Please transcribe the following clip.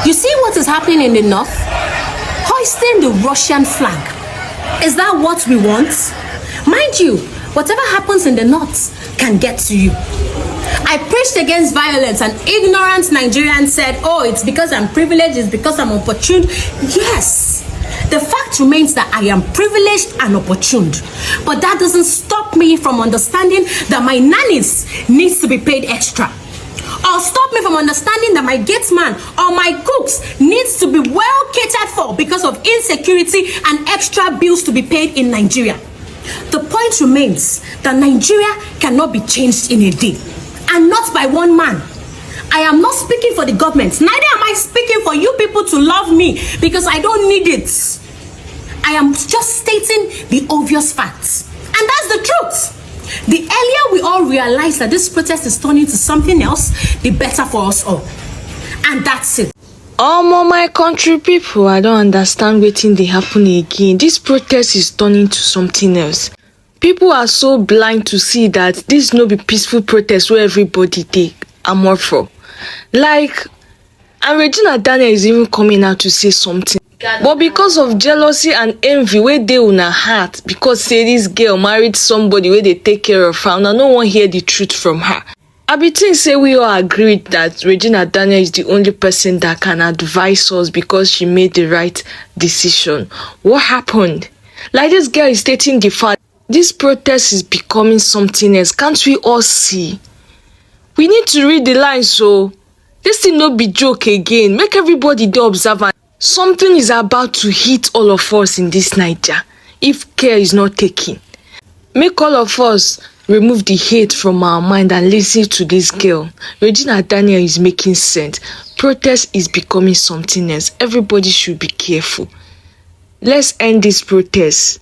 You see what is happening in the north? Hoisting the Russian flag. Is that what we want? Mind you, whatever happens in the north can get to you. I preached against violence and ignorant Nigerians said, oh, it's because I'm privileged, it's because I'm opportune. Yes, the fact remains that I am privileged and opportuned. But that doesn't stop me from understanding that my nannies needs to be paid extra. Or stop me from understanding that my gate man or my cooks needs to be well catered for because of insecurity and extra bills to be paid in Nigeria. The point remains that Nigeria cannot be changed in a day, and not by one man. I am not speaking for the government, neither am I speaking for you people to love me because I don't need it. I am just stating the obvious facts, and that's the truth. The earlier we all realize that this protest is turning to something else, the better for us all. And that's it. My country people, I don't understand wetin dey happen again. This protest is turning to something else. People are so blind to see that this no be peaceful protest where everybody dey amor for. Like, and Regina Daniels is even coming out to say something. But because of jealousy and envy wey dey una heart, because say this girl married somebody wey dey take care of her, una no wan hear the truth from her. I be think say we all agreed that Regina Daniels is the only person that can advise us because she made the right decision. What happened? Like, this girl is stating the fact this protest is becoming something else. Can't we all see? We need to read the lines, so this thing no be joke again. Make everybody dey observant. Something is about to hit all of us in this Naija if care is not taken. Make all of us remove the hate from our mind and listen to this girl. Regina Daniels is making sense. Protest is becoming something else. Everybody should be careful. Let's end this protest.